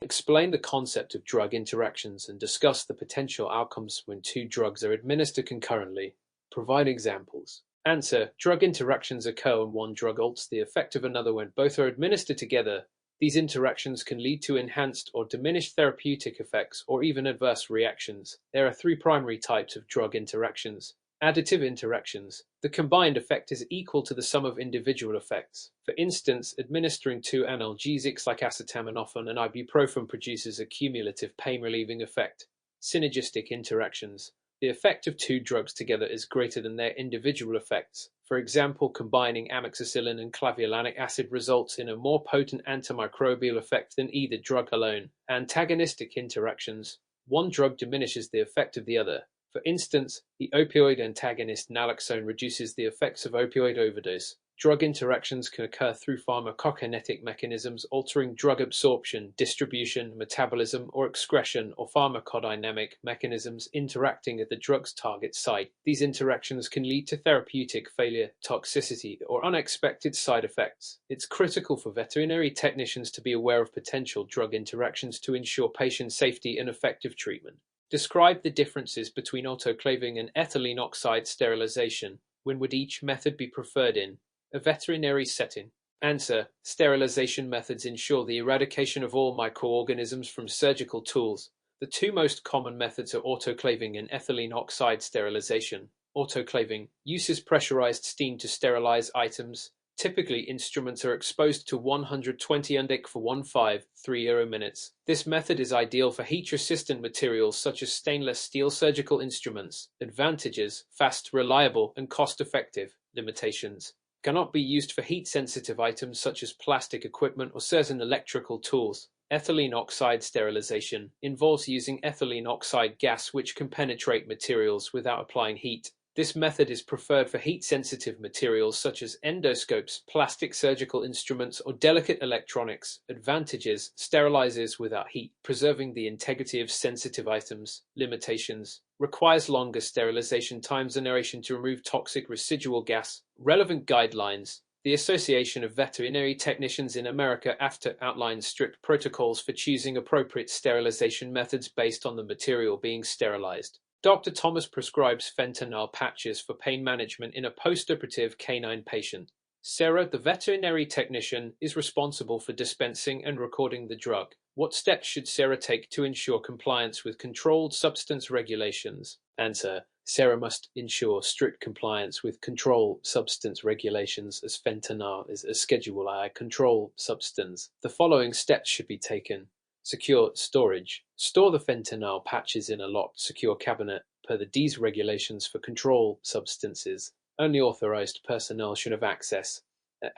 Explain the concept of drug interactions and discuss the potential outcomes when two drugs are administered concurrently. Provide examples. Answer. Drug interactions occur when one drug alters the effect of another when both are administered together. These interactions can lead to enhanced or diminished therapeutic effects or even adverse reactions. There are three primary types of drug interactions. Additive interactions. The combined effect is equal to the sum of individual effects. For instance, administering two analgesics like acetaminophen and ibuprofen produces a cumulative pain-relieving effect. Synergistic interactions. The effect of two drugs together is greater than their individual effects. For example, combining amoxicillin and clavulanic acid results in a more potent antimicrobial effect than either drug alone. Antagonistic interactions. One drug diminishes the effect of the other. For instance, the opioid antagonist naloxone reduces the effects of opioid overdose. Drug interactions can occur through pharmacokinetic mechanisms altering drug absorption, distribution, metabolism, or excretion, or pharmacodynamic mechanisms interacting at the drug's target site. These interactions can lead to therapeutic failure, toxicity, or unexpected side effects. It's critical for veterinary technicians to be aware of potential drug interactions to ensure patient safety and effective treatment. Describe the differences between autoclaving and ethylene oxide sterilization. When would each method be preferred in a veterinary setting? Answer. Sterilization methods ensure the eradication of all microorganisms from surgical tools. The two most common methods are autoclaving and ethylene oxide sterilization. Autoclaving uses pressurized steam to sterilize items. Typically, instruments are exposed to 120 undic for 153 minutes. This method is ideal for heat-resistant materials such as stainless steel surgical instruments. Advantages: fast, reliable, and cost-effective. Limitations: cannot be used for heat-sensitive items such as plastic equipment or certain electrical tools. Ethylene oxide sterilization involves using ethylene oxide gas which can penetrate materials without applying heat. This method is preferred for heat-sensitive materials such as endoscopes, plastic surgical instruments, or delicate electronics. Advantages: sterilizes without heat, preserving the integrity of sensitive items. Limitations: requires longer sterilization times and aeration to remove toxic residual gas. Relevant guidelines. The Association of Veterinary Technicians in America (AFTA) outlines strict protocols for choosing appropriate sterilization methods based on the material being sterilized. Dr. Thomas prescribes fentanyl patches for pain management in a postoperative canine patient. Sarah, the veterinary technician, is responsible for dispensing and recording the drug. What steps should Sarah take to ensure compliance with controlled substance regulations? Answer. Sarah must ensure strict compliance with controlled substance regulations as fentanyl is a Schedule I controlled substance. The following steps should be taken. Secure storage. Store the fentanyl patches in a locked, secure cabinet per the D's regulations for controlled substances. Only authorized personnel should have access.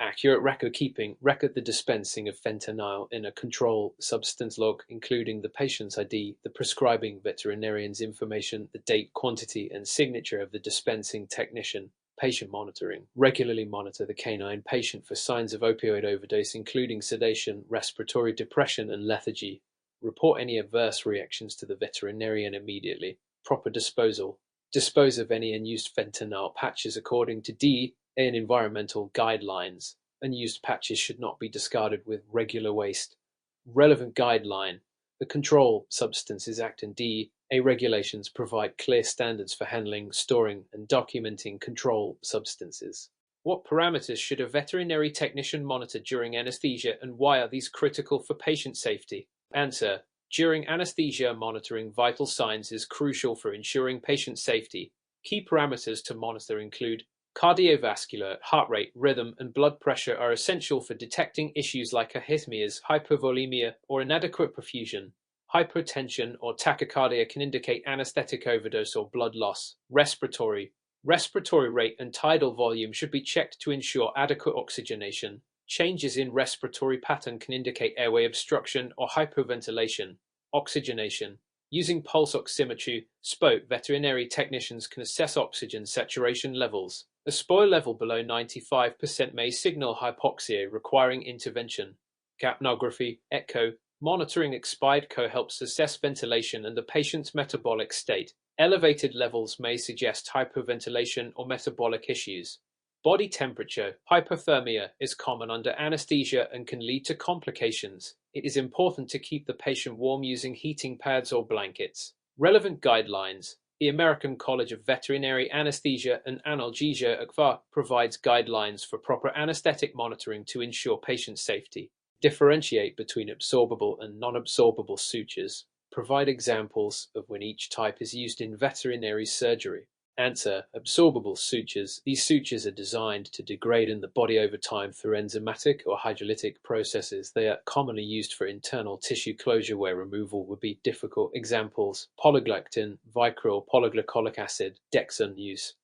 Accurate record keeping. Record the dispensing of fentanyl in a controlled substance log, including the patient's ID, the prescribing veterinarian's information, the date, quantity, and signature of the dispensing technician. Patient monitoring. Regularly monitor the canine patient for signs of opioid overdose, including sedation, respiratory depression, and lethargy. Report any adverse reactions to the veterinarian immediately. Proper disposal. Dispose of any unused fentanyl patches according to D and environmental guidelines. Unused patches should not be discarded with regular waste. Relevant guideline. The Controlled Substances Act and DEA regulations provide clear standards for handling, storing, and documenting controlled substances. What parameters should a veterinary technician monitor during anesthesia, and why are these critical for patient safety? Answer. During anesthesia, monitoring vital signs is crucial for ensuring patient safety. Key parameters to monitor include cardiovascular, heart rate, rhythm, and blood pressure are essential for detecting issues like arrhythmias, hypovolemia, or inadequate perfusion. Hypotension or tachycardia can indicate anesthetic overdose or blood loss. Respiratory rate and tidal volume should be checked to ensure adequate oxygenation. Changes in respiratory pattern can indicate airway obstruction or hypoventilation. Oxygenation. Using pulse oximetry, SPO, veterinary technicians can assess oxygen saturation levels. A SPO level below 95% may signal hypoxia requiring intervention. Capnography, echo, monitoring expired CO helps assess ventilation and the patient's metabolic state. Elevated levels may suggest hypoventilation or metabolic issues. Body temperature, hypothermia, is common under anesthesia and can lead to complications. It is important to keep the patient warm using heating pads or blankets. Relevant guidelines. The American College of Veterinary Anesthesia and Analgesia (ACVA) provides guidelines for proper anesthetic monitoring to ensure patient safety. Differentiate between absorbable and non-absorbable sutures. Provide examples of when each type is used in veterinary surgery. Answer: absorbable sutures. These sutures are designed to degrade in the body over time through enzymatic or hydrolytic processes. They are commonly used for internal tissue closure where removal would be difficult. Examples: polyglectin, Vicryl, polyglycolic acid, Dexon use.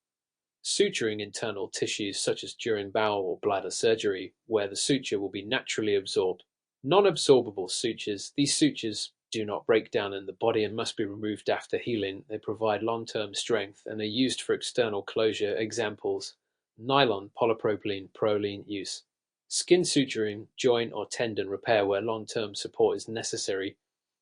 Suturing internal tissues such as during bowel or bladder surgery, where the suture will be naturally absorbed. Non-absorbable sutures. These sutures do not break down in the body and must be removed after healing. They provide long-term strength and are used for external closure. Examples: nylon, polypropylene, Prolene use. Skin suturing, joint or tendon repair where long-term support is necessary.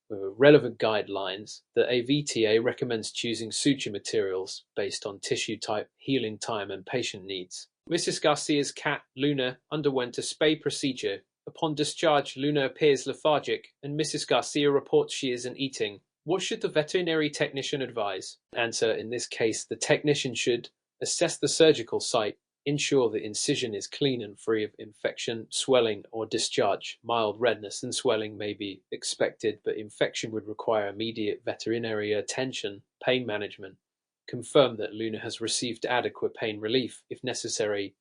With relevant guidelines, the AVTA recommends choosing suture materials based on tissue type, healing time, and patient needs. Mrs. Garcia's cat, Luna, underwent a spay procedure. Upon discharge, Luna appears lethargic, and Mrs. Garcia reports she isn't eating. What should the veterinary technician advise? Answer: in this case, the technician should assess the surgical site, ensure the incision is clean and free of infection, swelling, or discharge. Mild redness and swelling may be expected, but infection would require immediate veterinary attention. Pain management. Confirm that Luna has received adequate pain relief. If necessary,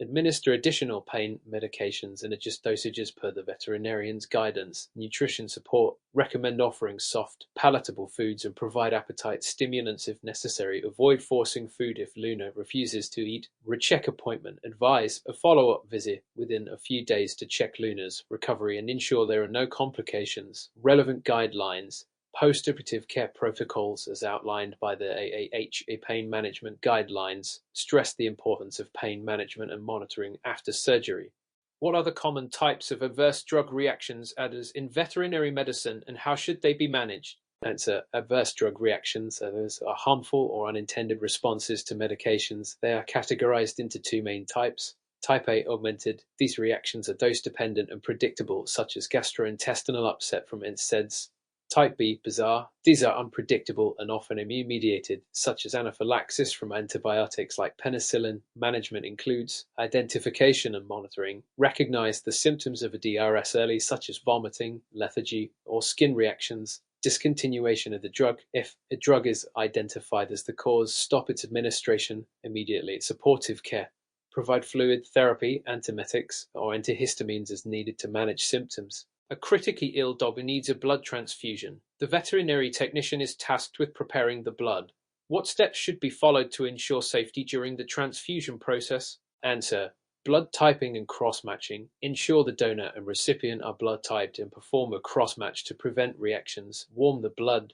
administer additional pain medications and adjust dosages per the veterinarian's guidance. Nutrition support. Recommend offering soft, palatable foods and provide appetite stimulants if necessary. Avoid forcing food if Luna refuses to eat. Recheck appointment. Advise a follow-up visit within a few days to check Luna's recovery and ensure there are no complications. Relevant guidelines. Post-operative care protocols as outlined by the AAHA pain management guidelines stress the importance of pain management and monitoring after surgery. What are the common types of adverse drug reactions in veterinary medicine and how should they be managed? Answer: adverse drug reactions those are harmful or unintended responses to medications. They are categorized into two main types. Type A, augmented. These reactions are dose-dependent and predictable, such as gastrointestinal upset from NSAIDs. Type B, bizarre. These are unpredictable and often immune-mediated, such as anaphylaxis from antibiotics like penicillin. Management includes identification and monitoring. Recognize the symptoms of a DRS early, such as vomiting, lethargy, or skin reactions. Discontinuation of the drug. If a drug is identified as the cause, stop its administration immediately. Supportive care. Provide fluid therapy, antiemetics, or antihistamines as needed to manage symptoms. A critically ill dog needs a blood transfusion. The veterinary technician is tasked with preparing the blood. What steps should be followed to ensure safety during the transfusion process? Answer: blood typing and cross-matching. Ensure the donor and recipient are blood typed and perform a cross-match to prevent reactions. Warm the blood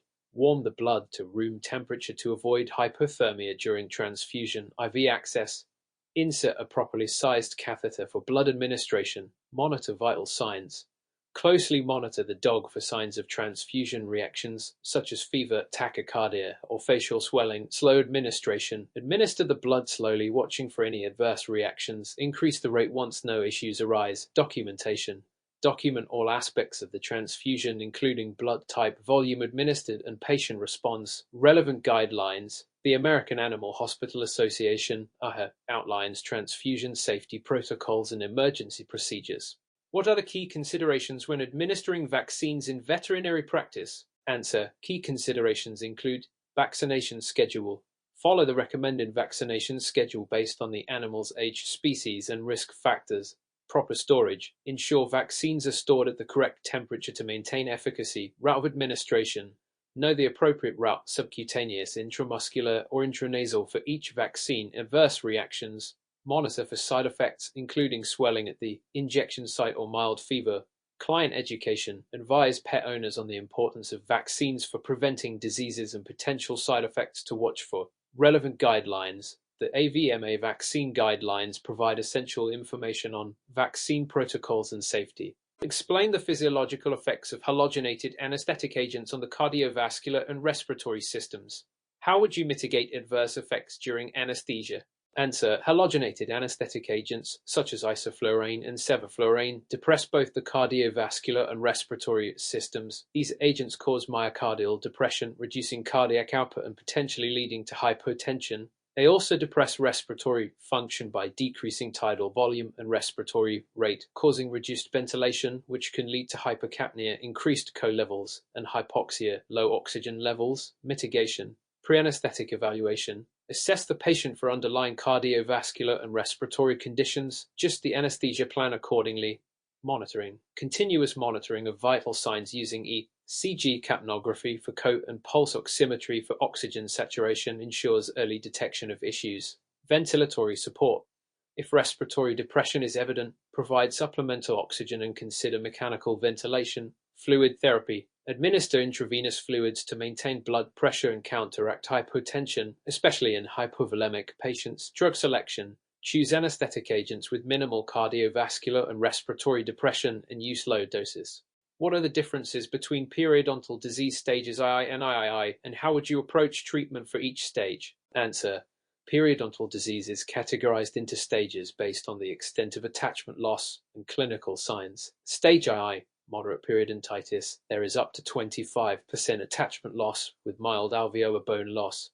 to room temperature to avoid hypothermia during transfusion. IV access. Insert a properly sized catheter for blood administration. Monitor vital signs. Closely monitor the dog for signs of transfusion reactions, such as fever, tachycardia, or facial swelling. Slow administration. Administer the blood slowly, watching for any adverse reactions. Increase the rate once no issues arise. Documentation. Document all aspects of the transfusion, including blood type, volume administered, and patient response. Relevant guidelines. The American Animal Hospital Association (AHA) outlines transfusion safety protocols and emergency procedures. What are the key considerations when administering vaccines in veterinary practice? Answer: key considerations include vaccination schedule. Follow the recommended vaccination schedule based on the animal's age, species, and risk factors. Proper storage. Ensure vaccines are stored at the correct temperature to maintain efficacy. Route of administration. Know the appropriate route, subcutaneous, intramuscular, or intranasal for each vaccine. Adverse reactions. Monitor for side effects, including swelling at the injection site or mild fever. Client education. Advise pet owners on the importance of vaccines for preventing diseases and potential side effects to watch for. Relevant guidelines. The AVMA vaccine guidelines provide essential information on vaccine protocols and safety. Explain the physiological effects of halogenated anesthetic agents on the cardiovascular and respiratory systems. How would you mitigate adverse effects during anesthesia? Answer: halogenated anesthetic agents such as isoflurane and sevoflurane depress both the cardiovascular and respiratory systems. These agents cause myocardial depression, reducing cardiac output and potentially leading to hypotension. They also depress respiratory function by decreasing tidal volume and respiratory rate, causing reduced ventilation, which can lead to hypocapnia, increased CO levels, and hypoxia, low oxygen levels. Mitigation: pre-anesthetic evaluation. Assess the patient for underlying cardiovascular and respiratory conditions. Adjust the anesthesia plan accordingly. Monitoring: continuous monitoring of vital signs using ECG capnography for CO and pulse oximetry for oxygen saturation ensures early detection of issues. Ventilatory support: if respiratory depression is evident, provide supplemental oxygen and consider mechanical ventilation. Fluid therapy: administer intravenous fluids to maintain blood pressure and counteract hypotension, especially in hypovolemic patients. Drug selection: choose anesthetic agents with minimal cardiovascular and respiratory depression and use low doses. What are the differences between periodontal disease stages II and III, and how would you approach treatment for each stage? Answer: periodontal disease is categorized into stages based on the extent of attachment loss and clinical signs. Stage II, moderate periodontitis, there is up to 25% attachment loss with mild alveolar bone loss.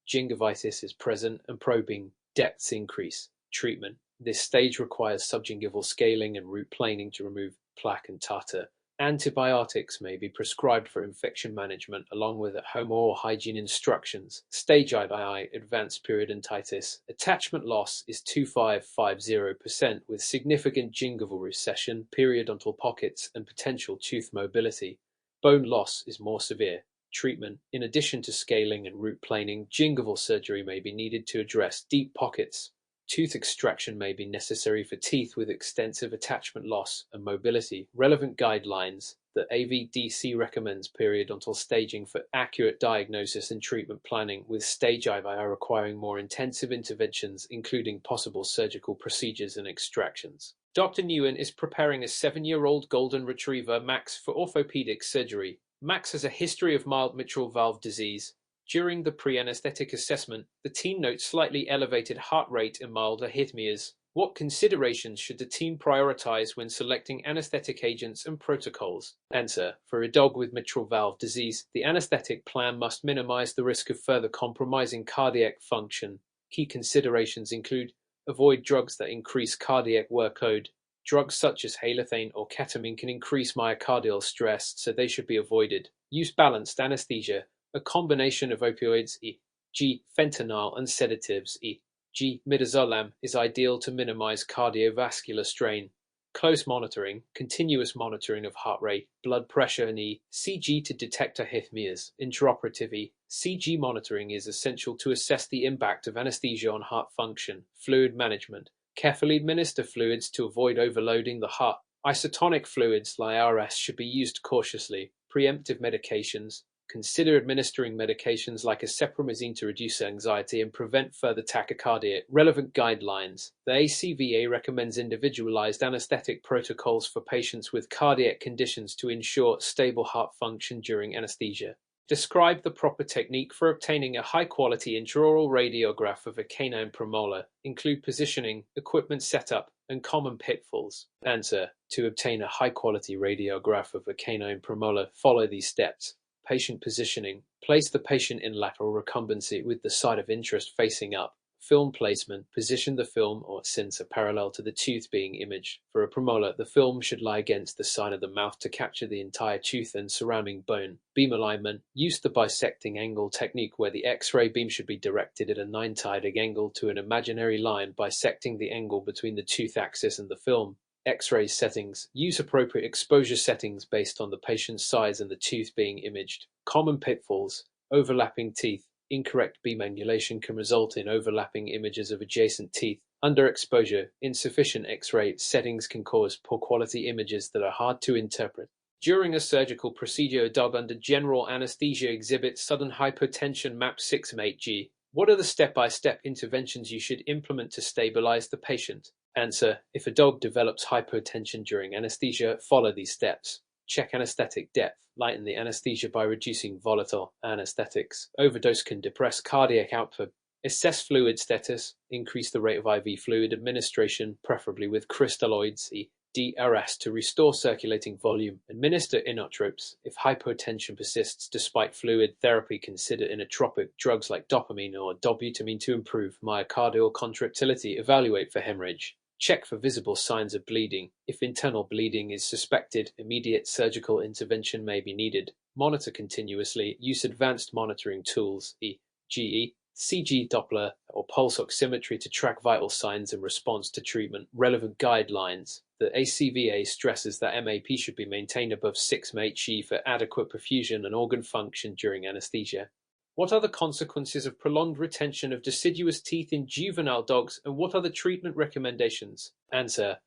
Gingivitis is present and probing depths increase. Treatment: this stage requires subgingival scaling and root planing to remove plaque and tartar. Antibiotics may be prescribed for infection management along with at-home oral hygiene instructions. Stage II, advanced periodontitis. Attachment loss is 25-50% with significant gingival recession, periodontal pockets, and potential tooth mobility. Bone loss is more severe. Treatment: in addition to scaling and root planing, gingival surgery may be needed to address deep pockets. Tooth extraction may be necessary for teeth with extensive attachment loss and mobility. Relevant guidelines: the AVDC recommends periodontal staging for accurate diagnosis and treatment planning, with stage IV requiring more intensive interventions, including possible surgical procedures and extractions. Dr. Nguyen is preparing a 7-year-old golden retriever, Max, for orthopedic surgery. Max has a history of mild mitral valve disease. During the pre-anesthetic assessment, the teen notes slightly elevated heart rate and mild arrhythmias. What considerations should the team prioritize when selecting anesthetic agents and protocols? Answer: for a dog with mitral valve disease, the anesthetic plan must minimize the risk of further compromising cardiac function. Key considerations include: avoid drugs that increase cardiac workload. Drugs such as halothane or ketamine can increase myocardial stress, so they should be avoided. Use balanced anesthesia. A combination of opioids, e.g. fentanyl, and sedatives, e.g. midazolam, is ideal to minimize cardiovascular strain. Close monitoring, continuous monitoring of heart rate, blood pressure, and ECG to detect arrhythmias. Intraoperative ECG monitoring is essential to assess the impact of anesthesia on heart function. Fluid management: carefully administer fluids to avoid overloading the heart. Isotonic fluids, like IRS, should be used cautiously. Preemptive medications: consider administering medications like acepromazine to reduce anxiety and prevent further tachycardia. Relevant guidelines: the ACVA recommends individualized anesthetic protocols for patients with cardiac conditions to ensure stable heart function during anesthesia. Describe the proper technique for obtaining a high-quality intraoral radiograph of a canine premolar. Include positioning, equipment setup, and common pitfalls. Answer: to obtain a high-quality radiograph of a canine premolar, follow these steps. Patient positioning: place the patient in lateral recumbency with the side of interest facing up. Film placement: position the film or sensor parallel to the tooth being imaged. For a premolar, the film should lie against the side of the mouth to capture the entire tooth and surrounding bone. Beam alignment: use the bisecting angle technique where the X-ray beam should be directed at a 90-degree angle to an imaginary line, bisecting the angle between the tooth axis and the film. X-ray settings: use appropriate exposure settings based on the patient's size and the tooth being imaged. Common pitfalls: overlapping teeth. Incorrect beam angulation can result in overlapping images of adjacent teeth. Underexposure: insufficient X-ray settings can cause poor quality images that are hard to interpret. During a surgical procedure, a dog under general anesthesia exhibits sudden hypotension MAP6-8G. What are the step-by-step interventions you should implement to stabilize the patient? Answer: if a dog develops hypotension during anesthesia, follow these steps. Check anesthetic depth. Lighten the anesthesia by reducing volatile anesthetics. Overdose can depress cardiac output. Assess fluid status. Increase the rate of IV fluid administration, preferably with crystalloids, DRS, to restore circulating volume. Administer inotropes. If hypotension persists despite fluid therapy, consider inotropic drugs like dopamine or dobutamine to improve myocardial contractility. Evaluate for hemorrhage. Check for visible signs of bleeding. If internal bleeding is suspected, immediate surgical intervention may be needed. Monitor continuously. Use advanced monitoring tools, e.g., CG Doppler or pulse oximetry to track vital signs in response to treatment. Relevant guidelines. The ACVA stresses that MAP should be maintained above 6 mHg for adequate perfusion and organ function during anesthesia. What are the consequences of prolonged retention of deciduous teeth in juvenile dogs, and what are the treatment recommendations? Answer.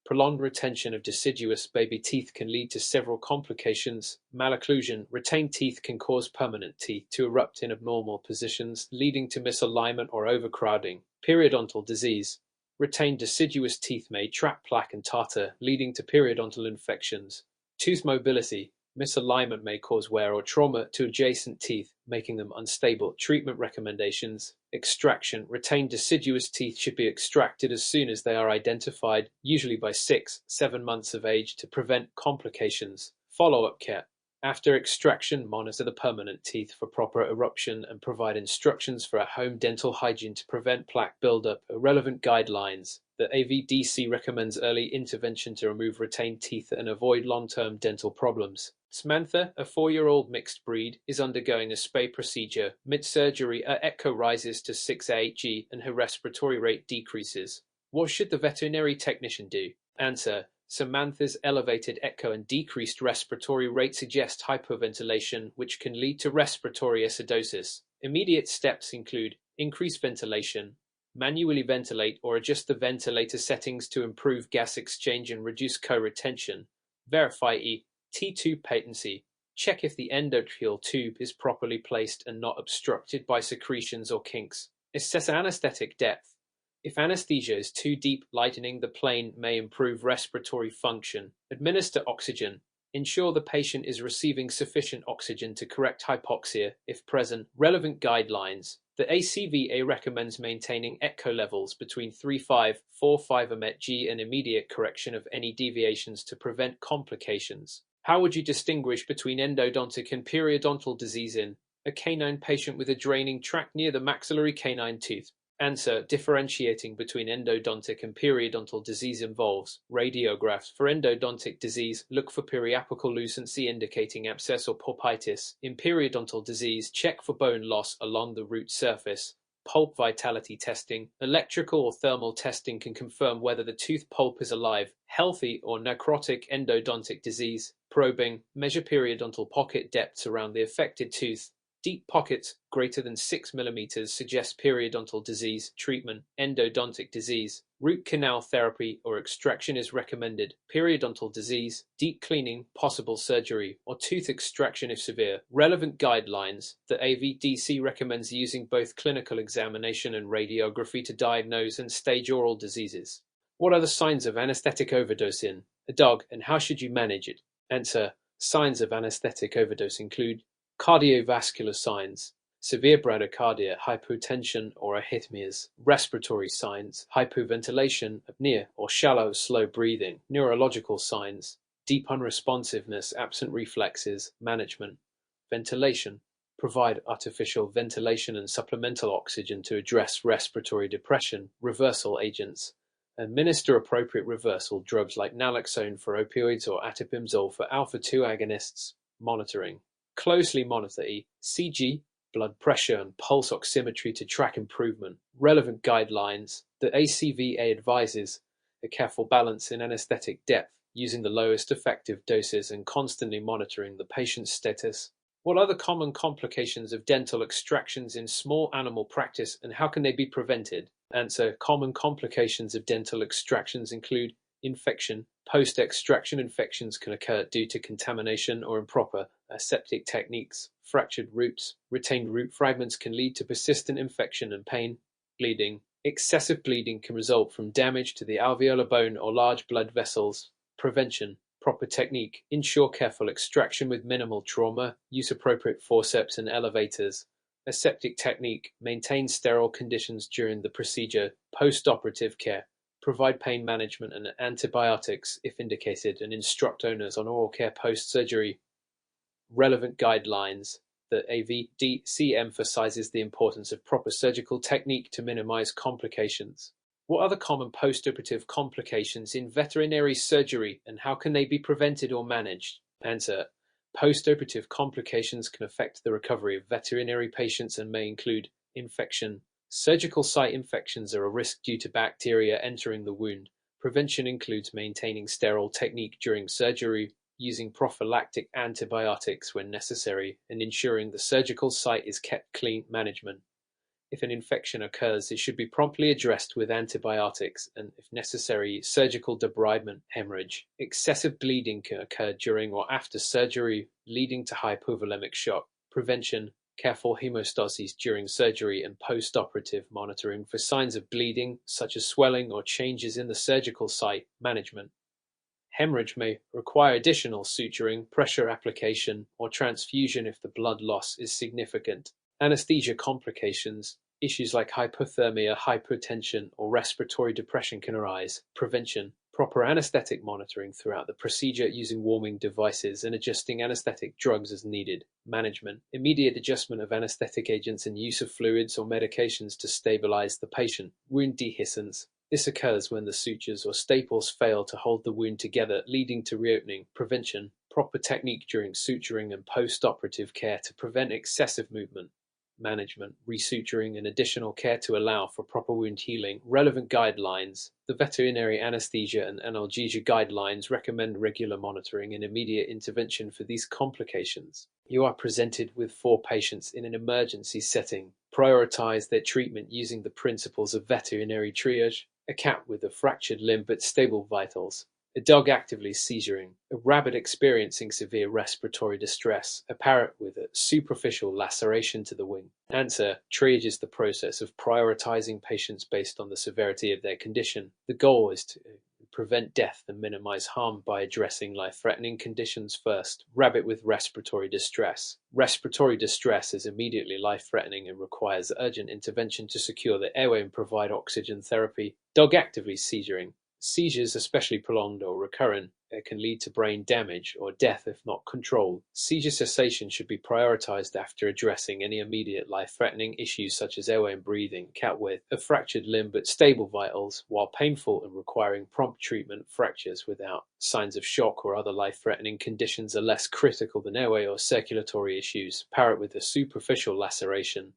Prolonged retention of deciduous baby teeth can lead to several complications. Malocclusion. Retained teeth can cause permanent teeth to erupt in abnormal positions, leading to misalignment or overcrowding. Periodontal disease. Retained deciduous teeth may trap plaque and tartar, leading to periodontal infections. Tooth mobility. Misalignment may cause wear or trauma to adjacent teeth, making them unstable. Treatment recommendations. Extraction. Retained deciduous teeth should be extracted as soon as they are identified, usually by 6-7 months of age, to prevent complications. Follow-up care. After extraction, monitor the permanent teeth for proper eruption and provide instructions for at-home dental hygiene to prevent plaque buildup. Relevant guidelines. The AVDC recommends early intervention to remove retained teeth and avoid long-term dental problems. Samantha, a 4-year-old mixed breed, is undergoing a spay procedure. Mid-surgery, her echo rises to 6 AHG and her respiratory rate decreases. What should the veterinary technician do? Answer. Samantha's elevated echo and decreased respiratory rate suggest hypoventilation, which can lead to respiratory acidosis. Immediate steps include increase ventilation, manually ventilate or adjust the ventilator settings to improve gas exchange and reduce co-retention. Verify T2 patency. Check if the endotracheal tube is properly placed and not obstructed by secretions or kinks. Assess anesthetic depth. If anesthesia is too deep, lightening the plane may improve respiratory function. Administer oxygen. Ensure the patient is receiving sufficient oxygen to correct hypoxia, if present. Relevant guidelines. The ACVA recommends maintaining echo levels between 3.5–4.5 mHg and immediate correction of any deviations to prevent complications. How would you distinguish between endodontic and periodontal disease in a canine patient with a draining tract near the maxillary canine tooth? Answer. Differentiating between endodontic and periodontal disease involves radiographs. For endodontic disease, look for periapical lucency indicating abscess or pulpitis. In periodontal disease, check for bone loss along the root surface. Pulp vitality testing. Electrical or thermal testing can confirm whether the tooth pulp is alive, healthy, or necrotic. Endodontic disease. Probing. Measure periodontal pocket depths around the affected tooth. Deep pockets greater than 6 mm suggest periodontal disease. Treatment. Endodontic disease. Root canal therapy or extraction is recommended. Periodontal disease. Deep cleaning, possible surgery, or tooth extraction if severe. Relevant guidelines. The AVDC recommends using both clinical examination and radiography to diagnose and stage oral diseases. What are the signs of anesthetic overdose in a dog, and how should you manage it? Answer. Signs of anesthetic overdose include cardiovascular signs, severe bradycardia, hypotension or arrhythmias, respiratory signs, hypoventilation, apnea or shallow, slow breathing, neurological signs, deep unresponsiveness, absent reflexes, management, ventilation, provide artificial ventilation and supplemental oxygen to address respiratory depression, reversal agents, administer appropriate reversal drugs like naloxone for opioids or atipimzole for alpha-2 agonists, monitoring. Closely monitor ECG, blood pressure and pulse oximetry to track improvement. Relevant guidelines. The ACVA advises a careful balance in anesthetic depth, using the lowest effective doses and constantly monitoring the patient's status. What are the common complications of dental extractions in small animal practice, and how can they be prevented? Answer. Common complications of dental extractions include infection. Post-extraction infections can occur due to contamination or improper aseptic techniques. Fractured roots. Retained root fragments can lead to persistent infection and pain. Bleeding. Excessive bleeding can result from damage to the alveolar bone or large blood vessels. Prevention. Proper technique. Ensure careful extraction with minimal trauma. Use appropriate forceps and elevators. Aseptic technique: maintain sterile conditions during the procedure. Post-operative care: provide pain management and antibiotics if indicated, and instruct owners on oral care post-surgery. Relevant guidelines: the AVDC emphasizes the importance of proper surgical technique to minimize complications. What are the common post-operative complications in veterinary surgery, and how can they be prevented or managed? Answer: post-operative complications can affect the recovery of veterinary patients and may include infection. Surgical site infections are a risk due to bacteria entering the wound. Prevention includes maintaining sterile technique during surgery, using prophylactic antibiotics when necessary, and ensuring the surgical site is kept clean. Management: if an infection occurs, it should be promptly addressed with antibiotics and, if necessary, surgical debridement. Hemorrhage: excessive bleeding can occur during or after surgery, leading to hypovolemic shock. Prevention: careful hemostasis during surgery and post-operative monitoring for signs of bleeding, such as swelling or changes in the surgical site. Management: hemorrhage may require additional suturing, pressure application, or transfusion if the blood loss is significant. Anesthesia complications: issues like hypothermia, hypotension, or respiratory depression can arise. Prevention: proper anesthetic monitoring throughout the procedure using warming devices and adjusting anesthetic drugs as needed. Management: immediate adjustment of anesthetic agents and use of fluids or medications to stabilize the patient. Wound dehiscence: this occurs when the sutures or staples fail to hold the wound together, leading to reopening. Prevention: proper technique during suturing and post-operative care to prevent excessive movement. Management: resuturing and additional care to allow for proper wound healing. Relevant guidelines: the veterinary anesthesia and analgesia guidelines recommend regular monitoring and immediate intervention for these complications. You are presented with 4 patients in an emergency setting. Prioritize their treatment using the principles of veterinary triage: a cat with a fractured limb but stable vitals, a dog actively seizuring, a rabbit experiencing severe respiratory distress, a parrot with a superficial laceration to the wing. Answer: triage is the process of prioritizing patients based on the severity of their condition. The goal is to prevent death and minimize harm by addressing life-threatening conditions first. Rabbit with respiratory distress. Respiratory distress is immediately life-threatening and requires urgent intervention to secure the airway and provide oxygen therapy. Dog actively seizuring. Seizures, especially prolonged or recurrent, can lead to brain damage or death if not controlled. Seizure cessation should be prioritized after addressing any immediate life-threatening issues such as airway and breathing. Cat with a fractured limb but stable vitals, while painful and requiring prompt treatment. Fractures without signs of shock or other life-threatening conditions are less critical than airway or circulatory issues. Parrot with a superficial laceration.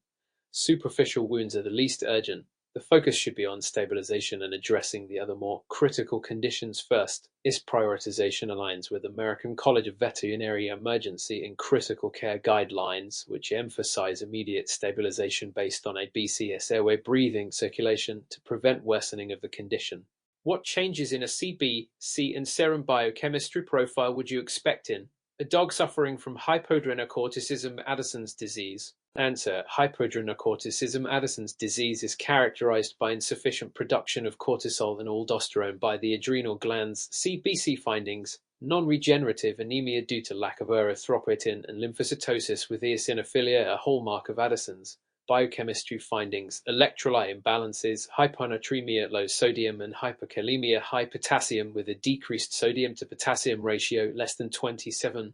Superficial wounds are the least urgent. The focus should be on stabilization and addressing the other more critical conditions first. This prioritization aligns with American College of Veterinary Emergency and Critical Care Guidelines, which emphasize immediate stabilization based on a BCS airway breathing circulation to prevent worsening of the condition. What changes in a CBC and serum biochemistry profile would you expect in a dog suffering from hypoadrenocorticism Addison's disease? Answer: hypoadrenocorticism Addison's disease is characterized by insufficient production of cortisol and aldosterone by the adrenal glands. CBC findings: non-regenerative anemia due to lack of erythropoietin and lymphocytosis with eosinophilia, a hallmark of Addison's. Biochemistry findings: electrolyte imbalances, hyponatremia, low sodium, and hyperkalemia, high potassium with a decreased sodium to potassium ratio less than 27:1,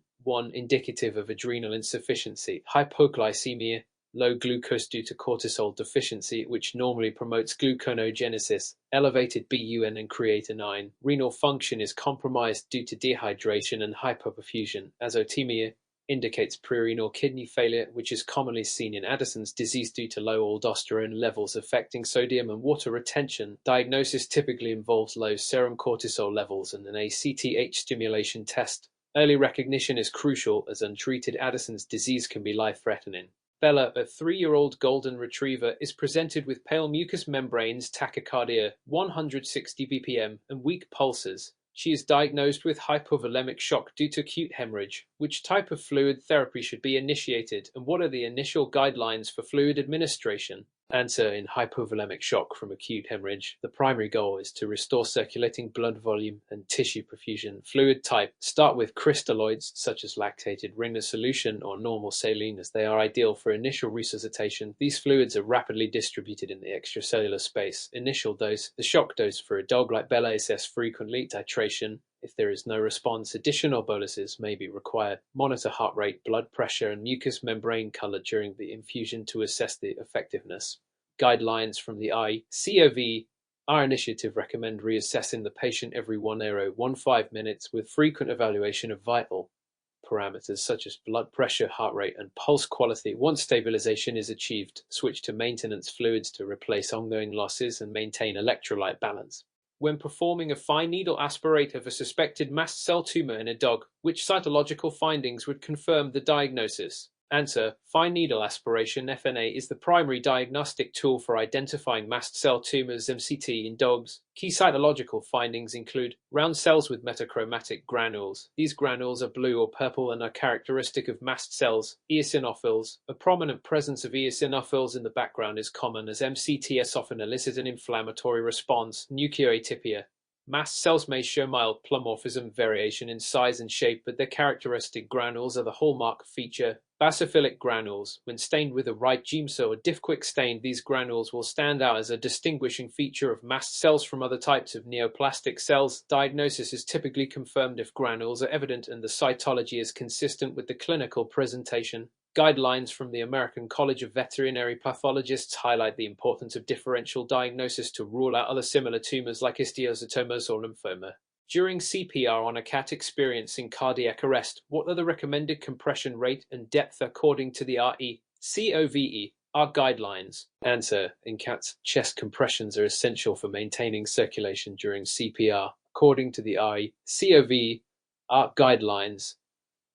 indicative of adrenal insufficiency. Hypoglycemia, low glucose due to cortisol deficiency, which normally promotes gluconeogenesis. Elevated BUN and creatinine. Renal function is compromised due to dehydration and hypoperfusion. Azotemia indicates prerenal kidney failure, which is commonly seen in Addison's disease due to low aldosterone levels affecting sodium and water retention. Diagnosis typically involves low serum cortisol levels and an ACTH stimulation test. Early recognition is crucial, as untreated Addison's disease can be life-threatening. Bella, a 3-year-old golden retriever, is presented with pale mucous membranes, tachycardia, 160 bpm, and weak pulses. She is diagnosed with hypovolemic shock due to acute hemorrhage. Which type of fluid therapy should be initiated, and what are the initial guidelines for fluid administration? Answer: in hypovolemic shock from acute hemorrhage, the primary goal is to restore circulating blood volume and tissue perfusion. Fluid type: start with crystalloids such as lactated Ringler solution or normal saline, as they are ideal for initial resuscitation. These fluids are rapidly distributed in the extracellular space. Initial dose: the shock dose for a dog like Bella is assessed frequently. Titration: if there is no response, additional boluses may be required. Monitor heart rate, blood pressure, and mucous membrane color during the infusion to assess the effectiveness. Guidelines from the ICOV. Our initiative recommend reassessing the patient every 1.015 minutes with frequent evaluation of vital parameters such as blood pressure, heart rate, and pulse quality. Once stabilization is achieved, switch to maintenance fluids to replace ongoing losses and maintain electrolyte balance. When performing a fine needle aspirate of a suspected mast cell tumor in a dog, which cytological findings would confirm the diagnosis? Answer: fine needle aspiration (FNA) is the primary diagnostic tool for identifying mast cell tumors (MCT) in dogs. Key cytological findings include round cells with metachromatic granules. These granules are blue or purple and are characteristic of mast cells. Eosinophils. A prominent presence of eosinophils in the background is common, as MCTs often elicit an inflammatory response. Nucleotypia. Mast cells may show mild pleomorphism variation in size and shape, but their characteristic granules are the hallmark feature. Basophilic granules. When stained with a right Giemsa or Diffquick stain, these granules will stand out as a distinguishing feature of mast cells from other types of neoplastic cells. Diagnosis is typically confirmed if granules are evident and the cytology is consistent with the clinical presentation. Guidelines from the American College of Veterinary Pathologists highlight the importance of differential diagnosis to rule out other similar tumors like histiocytomas or lymphoma. During CPR on a cat experiencing cardiac arrest, what are the recommended compression rate and depth according to the RECOVE? Are guidelines? Answer: in cats, chest compressions are essential for maintaining circulation during CPR. According to the RECOVE, are guidelines: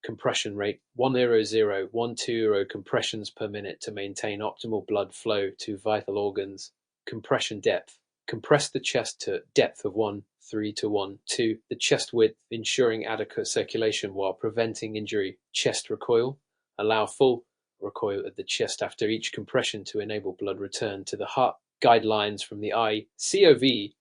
compression rate 100-120 compressions per minute to maintain optimal blood flow to vital organs. Compression depth: compress the chest to depth of 1.3 to 1.2, the chest width, ensuring adequate circulation while preventing injury. Chest recoil: allow full recoil of the chest after each compression to enable blood return to the heart. Guidelines from the ICOV.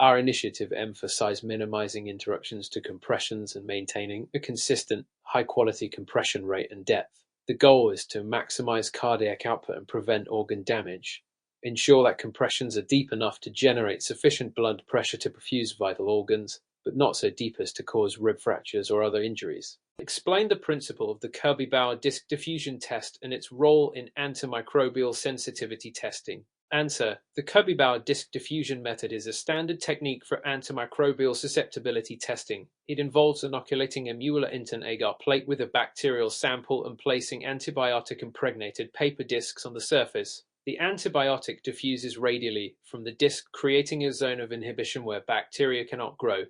Our initiative emphasizes minimizing interruptions to compressions and maintaining a consistent, high-quality compression rate and depth. The goal is to maximize cardiac output and prevent organ damage. Ensure that compressions are deep enough to generate sufficient blood pressure to perfuse vital organs, but not so deep as to cause rib fractures or other injuries. Explain the principle of the Kirby-Bauer disc diffusion test and its role in antimicrobial sensitivity testing. Answer: the Kirby-Bauer disc diffusion method is a standard technique for antimicrobial susceptibility testing. It involves inoculating a Mueller-Inton agar plate with a bacterial sample and placing antibiotic-impregnated paper discs on the surface. The antibiotic diffuses radially from the disc, creating a zone of inhibition where bacteria cannot grow.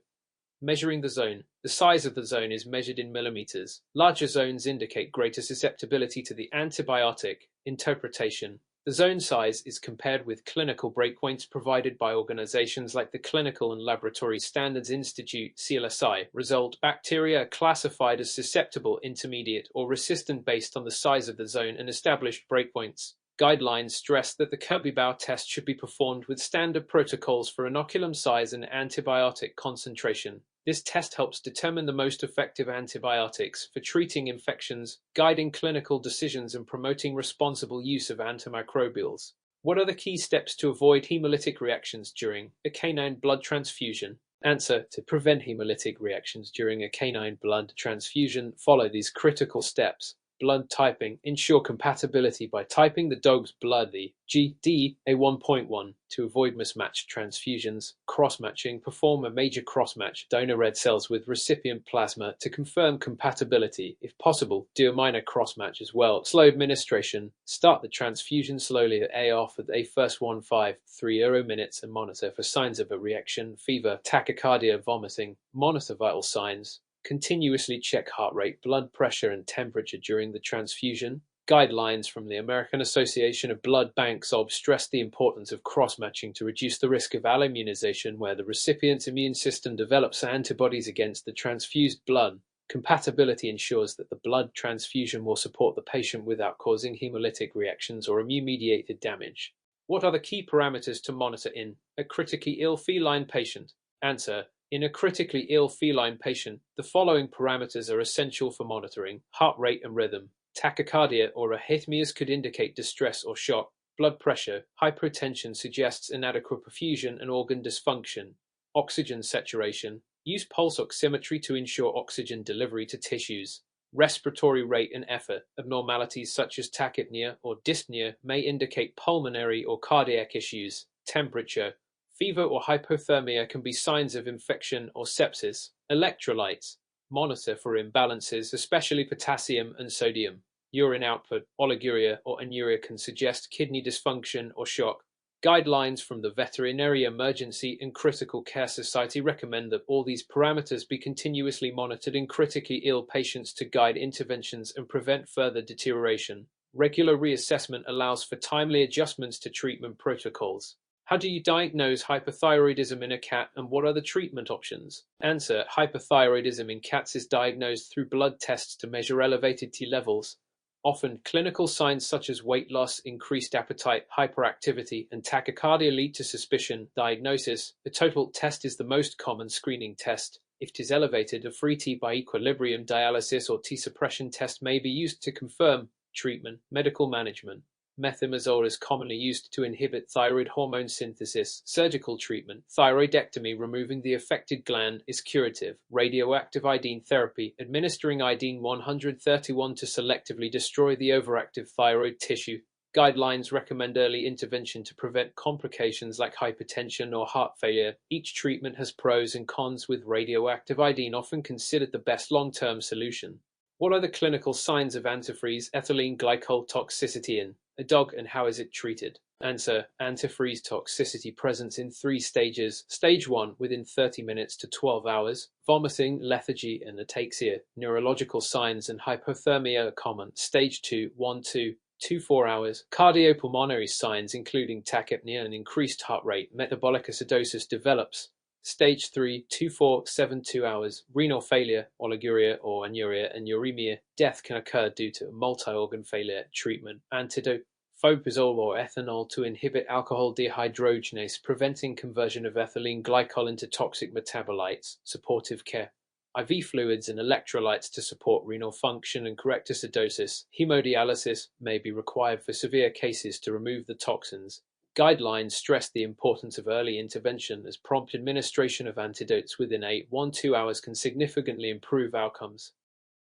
Measuring the zone. The size of the zone is measured in millimeters. Larger zones indicate greater susceptibility to the antibiotic. Interpretation. The zone size is compared with clinical breakpoints provided by organizations like the Clinical and Laboratory Standards Institute (CLSI). Result: bacteria are classified as susceptible, intermediate, or resistant based on the size of the zone and established breakpoints. Guidelines stress that the Kirby-Bauer test should be performed with standard protocols for inoculum size and antibiotic concentration. This test helps determine the most effective antibiotics for treating infections, guiding clinical decisions, and promoting responsible use of antimicrobials. What are the key steps to avoid hemolytic reactions during a canine blood transfusion? Answer: to prevent hemolytic reactions during a canine blood transfusion, follow these critical steps. Blood typing. Ensure compatibility by typing the dog's blood, the GD A1.1, to avoid mismatched transfusions. Cross-matching. Perform a major cross-match donor red cells with recipient plasma to confirm compatibility. If possible, do a minor cross-match as well. Slow administration. Start the transfusion slowly at AOF at a first 1.5-3 minutes and monitor for signs of a reaction, fever, tachycardia, vomiting. Monitor vital signs. Continuously check heart rate, blood pressure, and temperature during the transfusion. Guidelines from the American Association of Blood Banks stress the importance of cross-matching to reduce the risk of alloimmunization where the recipient's immune system develops antibodies against the transfused blood. Compatibility ensures that the blood transfusion will support the patient without causing hemolytic reactions or immune-mediated damage. What are the key parameters to monitor in a critically ill feline patient? Answer: in a critically ill feline patient, the following parameters are essential for monitoring: heart rate and rhythm. Tachycardia or arrhythmias could indicate distress or shock. Blood pressure. Hypotension suggests inadequate perfusion and organ dysfunction. Oxygen saturation. Use pulse oximetry to ensure oxygen delivery to tissues. Respiratory rate and effort. Abnormalities such as tachypnea or dyspnea may indicate pulmonary or cardiac issues. Temperature. Fever or hypothermia can be signs of infection or sepsis. Electrolytes. Monitor for imbalances, especially potassium and sodium. Urine output. Oliguria or anuria can suggest kidney dysfunction or shock. Guidelines from the Veterinary Emergency and Critical Care Society recommend that all these parameters be continuously monitored in critically ill patients to guide interventions and prevent further deterioration. Regular reassessment allows for timely adjustments to treatment protocols. How do you diagnose hypothyroidism in a cat, and what are the treatment options? Answer: hypothyroidism in cats is diagnosed through blood tests to measure elevated T levels. Often, clinical signs such as weight loss, increased appetite, hyperactivity, and tachycardia lead to suspicion. Diagnosis: the total test is the most common screening test. If it is elevated, a free T by equilibrium dialysis or T suppression test may be used to confirm. Treatment: medical management. Methimazole is commonly used to inhibit thyroid hormone synthesis. Surgical treatment: thyroidectomy, removing the affected gland, is curative. Radioactive iodine therapy, administering iodine 131 to selectively destroy the overactive thyroid tissue. Guidelines recommend early intervention to prevent complications like hypertension or heart failure. Each treatment has pros and cons, with radioactive iodine often considered the best long-term solution. What are the clinical signs of antifreeze ethylene glycol toxicity in a dog, and how is it treated? Answer: antifreeze toxicity presents in 3 stages. Stage 1, within 30 minutes to 12 hours. Vomiting, lethargy, and ataxia. Neurological signs and hypothermia are common. Stage 2, 1 to 4 hours. Cardiopulmonary signs including tachypnea and increased heart rate. Metabolic acidosis develops. Stage 3, 2 hours. Renal failure, oliguria or anuria, and uremia. Death can occur due to multi-organ failure. Treatment: antidote: foprazole or ethanol to inhibit alcohol dehydrogenase, preventing conversion of ethylene glycol into toxic metabolites. Supportive care: IV fluids and electrolytes to support renal function and correct acidosis. Hemodialysis may be required for severe cases to remove the toxins. Guidelines stress the importance of early intervention, as prompt administration of antidotes within 1 to 2 hours can significantly improve outcomes.